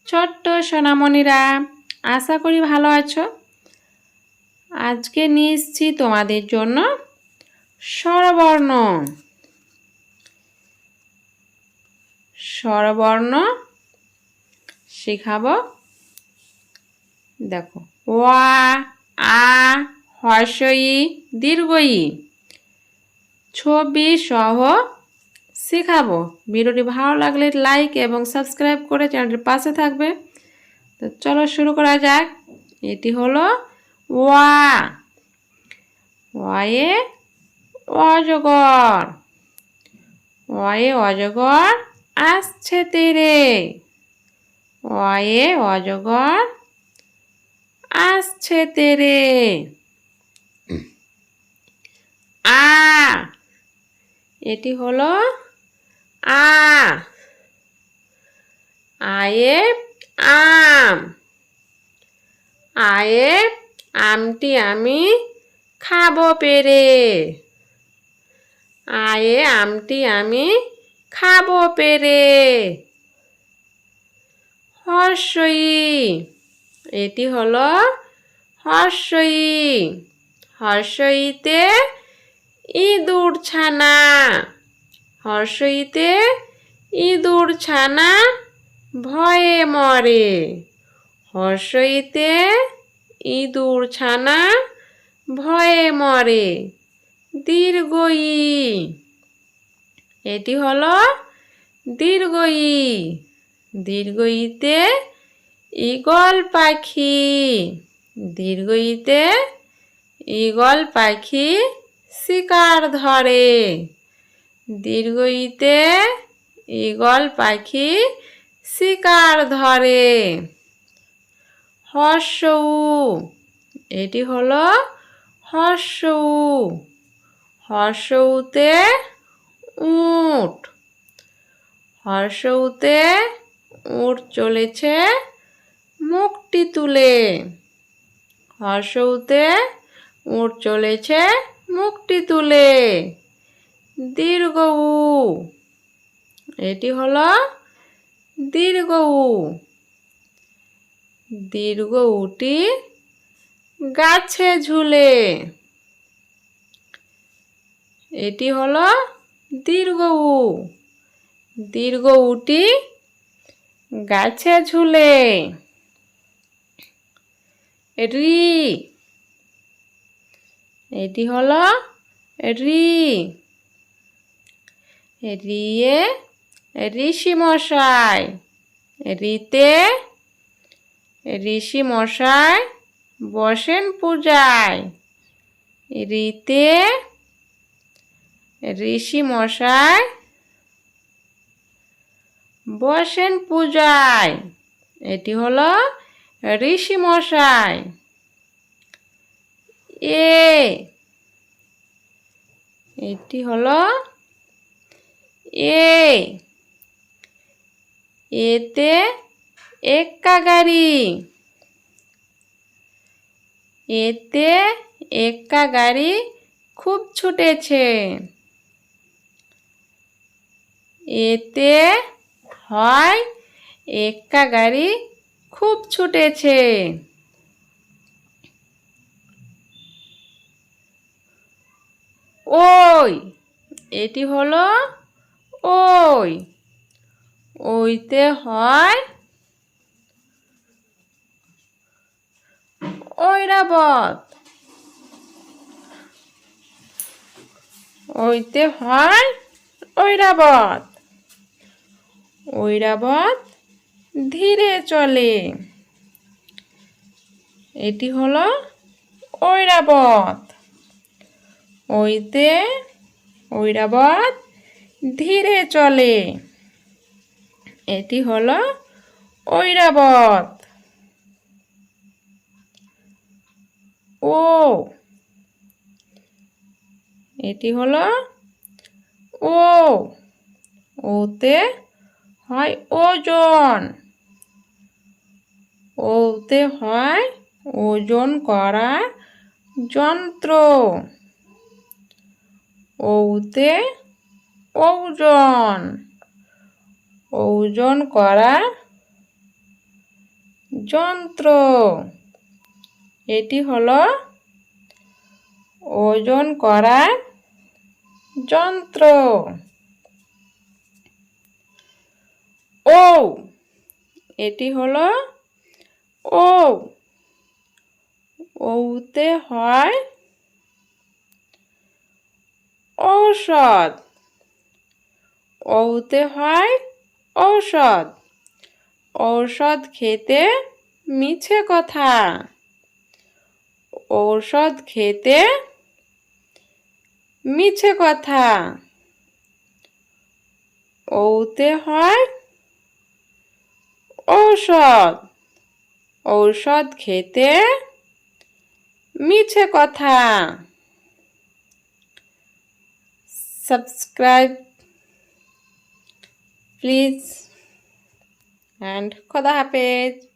ছোট্ট সোনামণিরা, আশা করি ভালো আছো। আজকে নিয়ে এসেছি তোমাদের জন্য স্বরবর্ণ। স্বরবর্ণ শেখাবো। দেখো, ওয়া, আ, হর্ষই, দীর্ঘই ছবি সহ শেখাবো। ভিডিওটি ভালো লাগলে লাইক এবং সাবস্ক্রাইব করে চ্যানেলটির পাশে থাকবে। তো চলো শুরু করা যাক। এটি হলো ওয়া। ওয়ায়ে অজগর। ওয়ায়ে অজগর আসছে তেরে। ওয়ায়ে অজগর আসছে তেরে। আ, এটি হলো আ। আয়ে আম। আয়ে আমটি আমি খাবো পেরে। আয়ে আমটি আমি খাবো পেরে। হর্ষই, এটি হলো হর্ষই। হর্ষইতে ইঁদুর ছানা। হর্ষইতে ইঁদুর ছানা ভয়ে মরে। হর্ষইতে ইঁদুর ছানা ভয়ে মরে। দীর্ঘই, এটি হলো দীর্ঘই। দীর্ঘইতে ঈগল পাখি। দীর্ঘইতে ঈগল পাখি শিকার ধরে। দীর্ঘইতে ঈগল পাখি শিকার ধরে। হর্ষউ, এটি হলো হর্ষউ। হর্ষউতে উট। হর্ষউতে উট চলেছে মুখটি তুলে। হর্ষউতে উট চলেছে মুখটি তুলে। দীর্ঘউ, এটি হলো দীর্ঘউ। দীর্ঘউটি গাছে ঝুলে। এটি হলো দীর্ঘউ। দীর্ঘউটি গাছে ঝুলে। রি, এটি হলো রি। রিয়ে ঋষি মশাই। রিতে ঋষি মশাই বসেন পূজায়। রিতে ঋষি মশাই বসেন পূজায়। এটি হলো ঋষি মশাই। এ, এটি হলো এ। এতে এক্কা গাড়ি। এতে এক্কা গাড়ি খুব ছুটেছে। এতে হয় এক্কা গাড়ি খুব ছুটেছে। ওই, এটি হলো ওই। ওইতে হয় ঐরাবত। ওইতে হয় ঐরাবত। ঐরাবত ধীরে চলে। এটি হলো ঐরাবত। ওইতে ঐরাবত ধীরে চলে। এটি হলো ঐরাবত। ও, এটি হলো ও। ওতে হয় ওজন। ওতে হয় ওজন করা যন্ত্র। ওতে ওজন। ওজন করা যন্ত্র। এটি হলো ওজন করার যন্ত্র। ও, এটি হলো ও। ওতে হয় ঔষধ। ওতে হয় ঔষধ। ঔষধ খেতে মিছে কথা। ঔষধ খেতে মিছে কথা। ওতে হয় ঔষধ। ঔষধ খেতে মিছে কথা। Subscribe please and খোদা হাফেজ।